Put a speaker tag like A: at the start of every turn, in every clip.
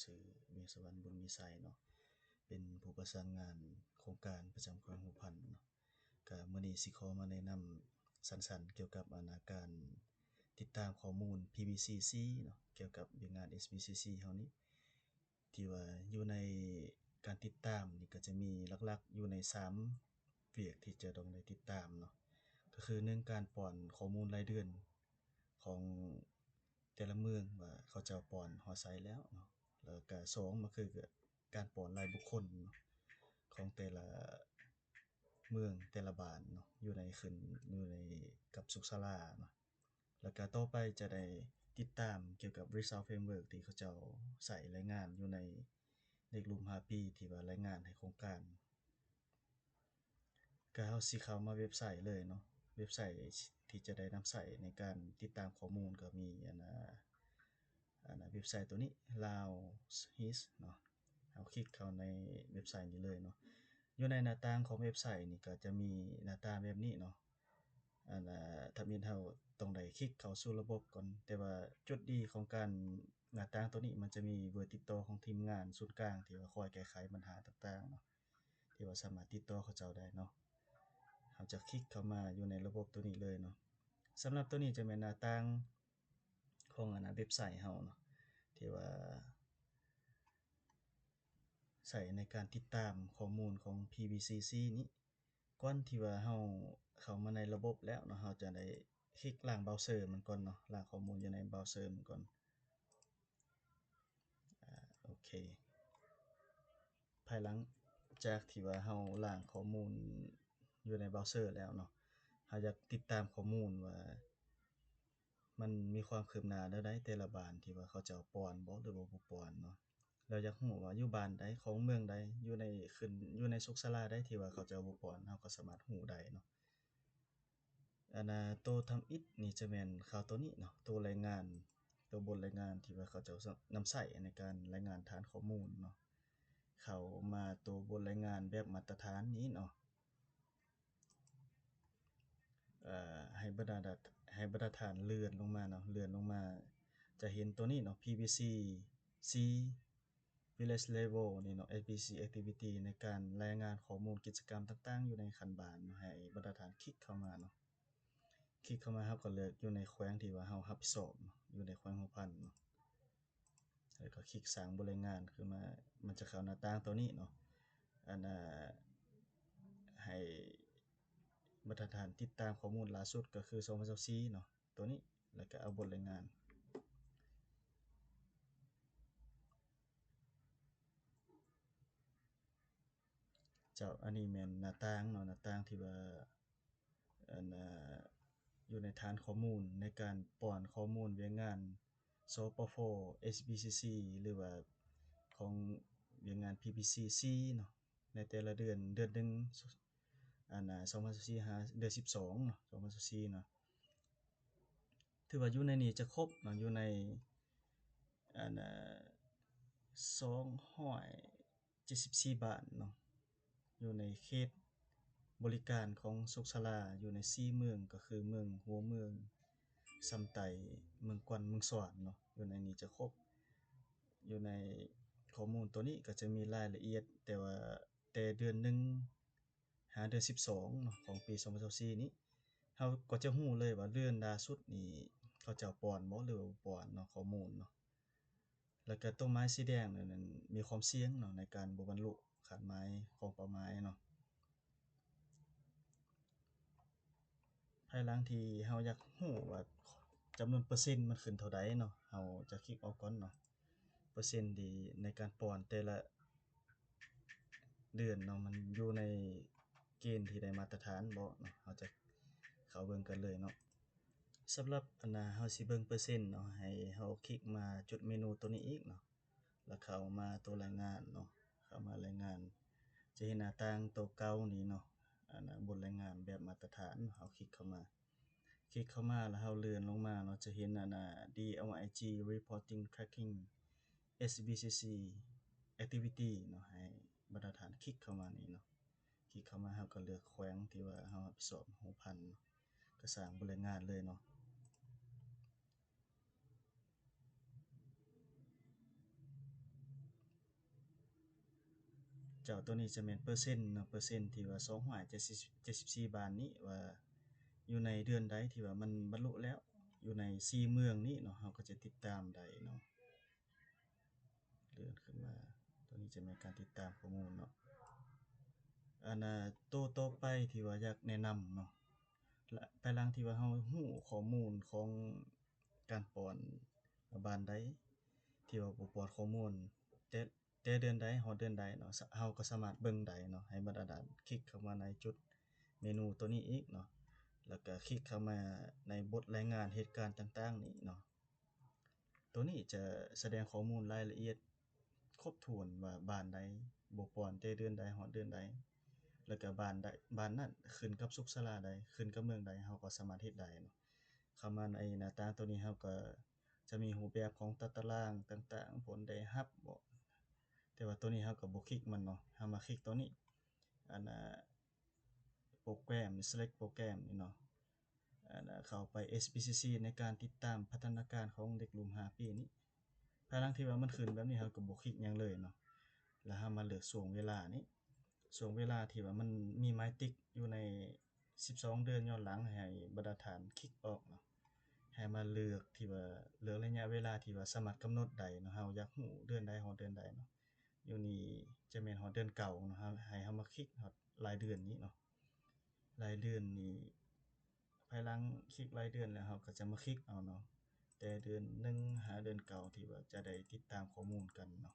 A: ชื่อเวียงสวรรค์บุญมีชัยเนาะเป็นผู้ประสานงานโครงการประจำแขวงหัวพันเนาะก็มื้อนี้สิขอมาแนะนำสั้นๆเกี่ยวกับการติดตามข้อมูล PBCC เนาะเกี่ยวกับเวียงงาน SBCC เฮานี้ที่ว่าอยู่ในการติดตามนี่ก็จะมีหลักๆอยู่ใน3เวียกที่จะต้องได้ติดตามเนาะก็คือ1การป้อนข้อมูลรายเดือนของแต่ละเมืองว่าเขาเจ้าป้อนฮอดไสแล้วเนาะแล้วก็2ก็คือการป้อนรายบุคคลเนาะของแต่ละเมืองแต่ละบ้านเนาะอยู่ในกับสุขศาลาเนาะแล้วก็ต่อไปจะได้ติดตามเกี่ยวกับ Result Framework ที่เขาเจ้าใช้รายงานอยู่ในเลขรูป5ปีที่ว่ารายงานให้โครงการก็เฮาสิเข้ามาเว็บไซต์เลยเนาะเว็บไซต์ที่จะได้นำใช้ในการติดตามข้อมูลก็มีเว็บไซต์ตัวนี้ Lao-HIS เนาะเอาคลิกเข้าในเว็บไซต์นี้เลยเนาะอยู่ในหน้าต่างของเว็บไซต์นี่ก็จะมีหน้าตาแบบนี้เนาะถ้าแม่นเราต้องได้คลิกเข้าสู่ระบบก่อนแต่ว่าจุดดีของการหน้าต่างตัวนี้มันจะมีเบอร์ติดต่อของทีมงานศูนย์กลางที่ว่าคอยแก้ไขปัญหาต่างๆเนาะที่ว่าสามารถติดต่อเขาเจ้าได้เนาะเราจะคลิกเข้ามาอยู่ในระบบตัวนี้เลยเนาะสำหรับตัวนี้จะเป็นหน้าต่างของเว็บไซต์เราเนาะที่ว่าใช้ในการติดตามข้อมูลของ PBCC นี้ก่อนที่ว่าเราเข้ามาในระบบแล้วเนาะเราจะได้คลิกล้างเบราว์เซอร์มันก่อนเนาะล้างข้อมูลอยู่ในเบราว์เซอร์มันก่อนโอเคภายหลังจากที่ว่าเราล้างข้อมูลอยู่ในเบราว์เซอร์แล้วเนาะเราอยากติดตามข้อมูลว่ามันมีความคืบหน้าแนวใดแต่ละบ้านที่ว่าเขาเจ้าป้อนบ่หรือว่าบ่ป้อนเนาะแล้วอยากรู้ว่าอยู่บ้านใดของเมืองใดอยู่ในสุขศาลาใดที่ว่าเขาเจ้าบ่ป้อนเราก็สามารถรู้ได้เนาะตัวทำอิฐนี่จะแม่นข่าวตัวนี้เนาะตัวรายงานตัวบทรายงานที่ว่าเขาเจ้านำใช้ในการรายงานฐานข้อมูลเนาะเข้ามาตัวบทรายงานแบบมาตรฐานนี้เนาะให้บรรทัดฐานเลื่อนลงมาเนาะเลื่อนลงมาจะเห็นตัวนี้เนาะ PBCC Village Level นี่เนาะ SBC Activity ในการรายงานข้อมูลกิจกรรมต่างๆอยู่ในคันบานเนาะให้บรรทัดฐานคลิกเข้ามาเนาะคลิกเข้ามาเราก็เลือกอยู่ในแขวงที่ว่าเรารับผิดชอบเนาะอยู่ในแขวงหัวพันเนาะแล้วก็คลิกสร้างบทรายงานขึ้นมามันจะเข้าหน้าต่างตัวนี้เนาะให้บรรทัดฐานติดตามข้อมูลล่าสุดก็คือ2024เนาะตัวนี้แล้วก็เอาบทรายงานเจ้าอันนี้แม่นหน้าต่างเนาะหน้าต่างที่ว่าอันน่ะอยู่ในฐานข้อมูลในการป้อนข้อมูลเวียงงานสปฟ SBCC หรือว่าของเวียงงาน PBCC เนาะในแต่ละเดือนหนึ่ง2024หาเดือน12เนาะ2024เนาะถือว่าอยู่ในนี้จะครบเนาะอยู่ในอันน่ะ274บ้านเนาะอยู่ในเขตบริการของสุขศาลาอยู่ใน4เมืองก็คือเมืองหัวเมืองซำไต้เมืองกวั้นเมืองสวรรค์เนาะอยู่ในนี้จะครบอยู่ในข้อมูลตัวนี้ก็จะมีรายละเอียดแต่ว่าแต่เดือน1หาเดือน12เนาะของปี2024นี้เราก็จะรู้เลยว่าเดือนล่าสุดนี่เขาเจ้าป้อนบ่หรือว่าบ่ป้อนเนาะข้อมูลเนาะแล้วก็ตัวไม้สีแดงนั่นมีความเสี่ยงเนาะในการบ่บรรลุขาดหมายของเป้าหมายเนาะภายหลังที่เราอยากรู้ว่าจำนวนเปอร์เซ็นต์มันขึ้นเท่าใดเนาะเราจะคลิกออกก่อนเนาะเปอร์เซ็นต์ที่ในการป้อนแต่ละเดือนเนาะมันอยู่ในเกณฑ์ที่ได้มาตรฐานบ่เนาะเราจะเข้าเบิ่งกันเลยเนาะสำหรับเราสิเบิ่งเปอร์เซ็นต์เนาะให้เราคลิกมาจุดเมนูตัวนี้อีกเนาะแล้วเข้ามาตัวรายงานเนาะเข้ามารายงานจะเห็นหน้าต่างตัวเก่านี้เนาะบทรายงานแบบมาตรฐานเราคลิกเข้ามาแล้วเราเลื่อนลงมาเนาะจะเห็นDLIG Reporting Tracking SBCC Activity เนาะให้บรรทัดฐานคลิกเข้ามานี่เนาะคลิกเข้ามาเราก็เลือกแขวงที่ว่าเรารับผิดชอบหัวพันก็สร้างบทรายงานเลยเนาะ เจ้าตัวนี้จะแม่นเปอร์เซ็นต์เนาะเปอร์เซ็นต์ที่ว่า274บาทนี้ว่าอยู่ในเดือนใดที่ว่ามันบรรลุแล้วอยู่ใน4เมืองนี้เนาะเราก็จะติดตามได้เนาะเลื่อนขึ้นมาตัวนี้จะเป็นการติดตามข้อมูลเนาะอันน่ะตัวต่อไปที่ว่าอยากแนะนำเนาะและภายหลังที่ว่าเรารู้ข้อมูลของการป้อนบ้านใดที่ว่าบ่ป้อนข้อมูลแต่แต่เดือนใดฮอดเดือนใดเนาะเราก็สามารถเบิ่งได้เนาะให้บรรดาลคลิกเข้ามาในจุดเมนูตัวนี้อีกเนาะแล้วก็คลิกเข้ามาในบทรายงานเหตุการณ์ต่างๆนี้เนาะตัวนี้จะแสดงข้อมูลรายละเอียดครบถ้วนว่าบ้านใดบ่ป้อนแต่เดือนใดฮอดเดือนใดแล้วก็บ้านใดบ้านนั้นขึ้นกับสุขศาลาใดขึ้นกับเมืองใดเราก็สามารถเฮ็ดได้เนาะเข้ามาในหน้าต่างตัวนี้เราก็จะมีรูปแบบของตารางต่างๆผลได้รับบ่แต่ว่าตัวนี้เราก็บ่คลิกมันเนาะเรามาคลิกตัวนี้อันน่ะโปรแกรม select โปรแกรมนี่เนาะอันน่ะเข้าไป SPCC ในการติดตามพัฒนาการของเด็กหนุ่ม5ปีนี้ภายหลังที่ว่ามันขึ้นแบบนี้เราก็บ่คลิกหยังเลยเนาะแล้วเรามาเลือกช่วงเวลานี้ช่วงเวลาที่ว่ามันมีไม้ติ๊กอยู่ใน12เดือนย้อนหลังให้บรรทัดฐานคลิกออกเนาะให้มาเลือกที่ว่าเลือกระยะเวลาที่ว่าสามารถกำหนดได้เนาะเราอยากรู้เดือนใดฮอดเดือนใดเนาะอยู่นี่จะแม่นฮอดเดือนเก่าเนาะครับให้เรามาคลิกฮอดรายเดือนนี้เนาะรายเดือนนี้ภายหลังคลิกรายเดือนแล้วเราก็จะมาคลิกเอาเนาะแต่เดือน1หาเดือนเก่าที่ว่าจะได้ติดตามข้อมูลกันเนาะ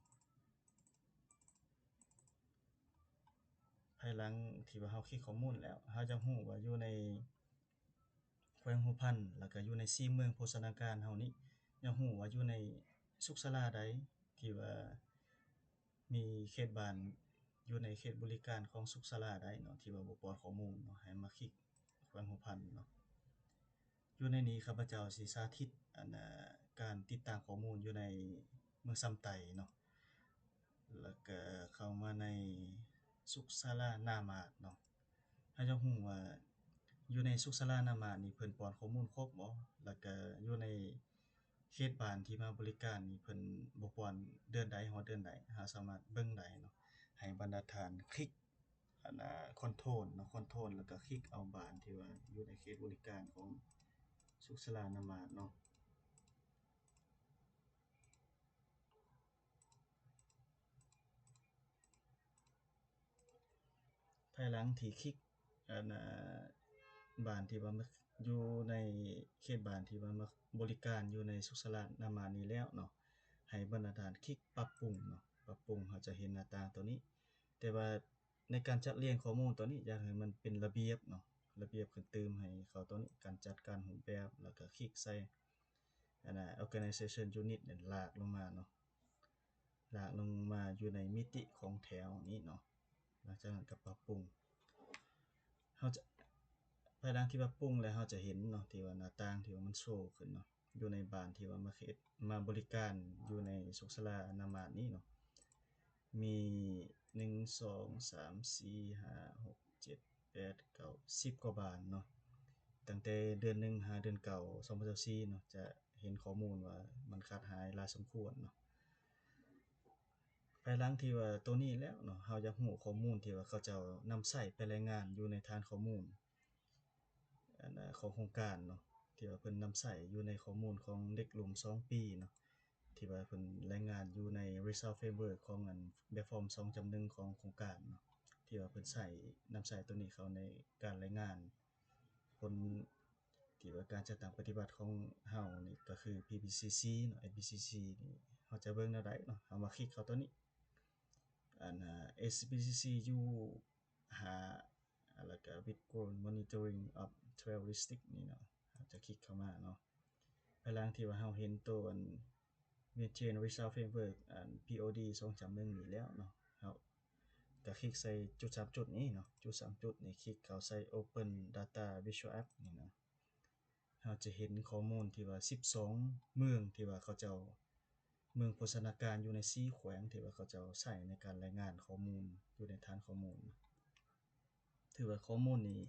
A: ภายหลังที่ว่าเราคลิกข้อมูลแล้วเราจะรู้ว่าอยู่ในแขวงหัวพันแล้วก็อยู่ใน4เมืองโภชนาการเรานี้อยากรู้ว่าอยู่ในสุขศาลาใดที่ว่ามีเขตบ้านอยู่ในเขตบริการของสุขศาลาใดเนาะที่ว่าบ่ปลอดข้อมูลเนาะให้มาคลิกแขวงหัวพันเนาะอยู่ในนี้ข้าพเจ้าสิสาธิตอันการติดตามข้อมูลอยู่ในเมืองซำไต้เนาะแล้วก็เข้ามาในสุขศาลาหน้ามาดเนาะเราจะรู้ว่าอยู่ในสุขศาลาหน้ามาดนี่เพิ่นป้อนข้อมูลครบบ่แล้วก็อยู่ในเขตบ้านที่มาบริการนี่เพิ่นบ่ป้อนเดือนใดฮอดเดือนใดเราสามารถเบิ่งได้เนาะให้บรรดาฐานคลิกอันคอนโทรลเนาะคอนโทรลแล้วก็คลิกเอาบ้านที่ว่าอยู่ในเขตบริการของสุขศาลาหน้ามาดเนาะภายหลังที่คลิกอันบ้านที่ว่ามาอยู่ในเขตบ้านที่ว่ามาบริการอยู่ในสุขศาลาหน้ามาดนี้แล้วเนาะให้บรรดาฐานคลิกปรับปรุงเนาะปรับปรุงเราจะเห็นหน้าต่างตัวนี้แต่ว่าในการจัดเรียงข้อมูลตัวนี้อยากให้มันเป็นระเบียบเนาะระเบียบขึ้นเติมให้เขาตัวนี้การจัดการรูปแบบแล้วก็คลิกใส่อันorganization unit เนี่ยลากลงมาเนาะลากลงมาอยู่ในมิติของแถวนี้เนาะหลังจากนั้นก็ปรับปรุงเราจะ ภายหลังที่ว่าปรุงแล้วเราจะเห็นเนาะที่ว่าหน้าต่างที่ว่ามันโชว์ขึ้นเนาะอยู่ในบ้านที่ว่ามาเฮ็ดมาบริการอยู่ในสุขศาลาอนามาตนี้เนาะมี1 2 3 4 5 6 7 8 9 10กว่าบ้านเนาะตั้งแต่เดือน1หาเดือนเก่า2024เนาะจะเห็นข้อมูลว่ามันขาดหายหลายสมควรเนาะภายหลังที่ว่าตัวนี้แล้วเนาะเราอยากรู้ข้อมูลที่ว่าเขาเจ้านำใช้ไปรายงานอยู่ในฐานข้อมูล ของโครงการเนาะที่ว่าเพิ่นนำใช้อยู่ในข้อมูลของเด็กหลุม2ปีเนาะที่ว่าเพิ่นรายงานอยู่ใน Result Framework ของแบบฟอร์ม2.1ของโครงการเนาะที่ว่าเพิ่นใช้นำใช้ตัวนี้เข้าในการรายงานผลที่ว่าการจัดตั้งปฏิบัติของเรานี่ก็คือ PPCC เนาะ SPCC นี่เราจะเบิ่งแนวใดเนาะเรามาคลิกเข้าตัวนี้SPCCU หาแล้วก็ with goal monitoring of touristic นี่เนาะเราจะคลิกเข้ามาเนาะภายหลังที่ว่าเราเห็นตัวmaintain result framework POD 2.1นี่แล้วเนาะเราก็คลิกใส่จุด3จุดนี้เนาะจุด3จุดนี่คลิกเข้าใส่ open data visual app นี่เนาะเราจะเห็นข้อมูลที่ว่า12เมืองที่ว่าเขาเจ้าเมืองโภชนาการอยู่ใน4แขวงที่ว่าเขาเจ้าใช้ในการรายงานข้อมูลอยู่ในฐานข้อมูลถือว่าข้อมูลนี้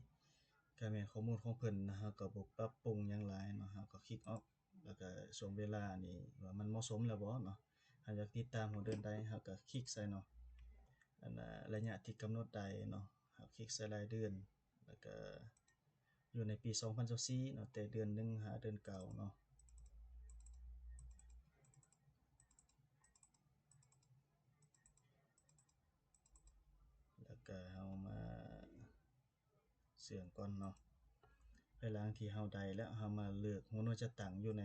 A: ก็แม่นข้อมูลของเพิ่นนะเราก็บ่ปรับปรุงหยังหลายเนาะเราก็คลิกออกแล้วก็ช่วงเวลานี่ว่ามันเหมาะสมแล้วบ่เนาะเราอยากติดตามของเดือนใดเราก็คลิกใส่เนาะ ระยะที่กำหนดได้เนาะเฮาคลิกใส่รายเดือนแล้วก็อยู่ในปี2024เนาะแต่เดือน1หาเดือนเก่าเนาะแล้วก็เฮามาเชื่อมก่อนเนาะภายหลังที่เฮาได้แล้วเฮามาเลือกหัวหน่วยจัดตั้งอยู่ใน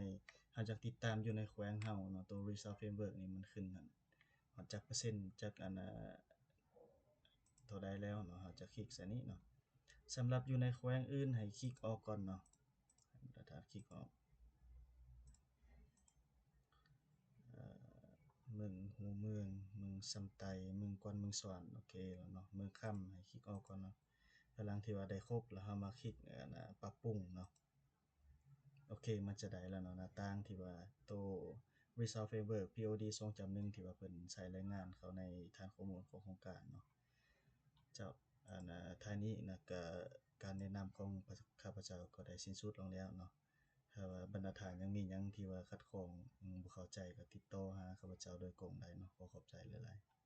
A: เฮาจะติดตามอยู่ในแขวงเฮาเนาะตัว Result Framework นี่มันขึ้นนั่นฮอดจักเปอร์เซ็นต์จักเท่าใดแล้วเนาะเฮาจะคลิกใส่นี้เนาะสำหรับอยู่ในแขวงอื่นให้คลิกออกก่อนเนาะถ้าคลิกออกเอ่เมืองหัวเมืองเมืองซำไตเมืองกวนเมืองสวรรค์โอเคแล้วเนาะเมืองค่ำให้คลิกออกก่อนเนาะพลังที่ว่าได้ครบแล้วเฮามาคลิกปรับปรุงเนาะโอเคมันจะได้แล้วเนาะหน้าต่างที่ว่าตัว Result Framework POD 2.1ที่ว่าเพิ่นใช้รายงานเข้าในฐานข้อมูลของโครงการเนาะเจ้าท้ายนี้นะก็การแนะนำของข้าพเจ้าก็ได้สิ้นสุดลงแล้วเนาะถ้าว่าบรรดาท่านยังมีหยังที่ว่าขัดข้องบ่เข้าใจก็ติดต่อหาข้าพเจ้าโดยตรงได้เนาะขอขอบใจหลายๆ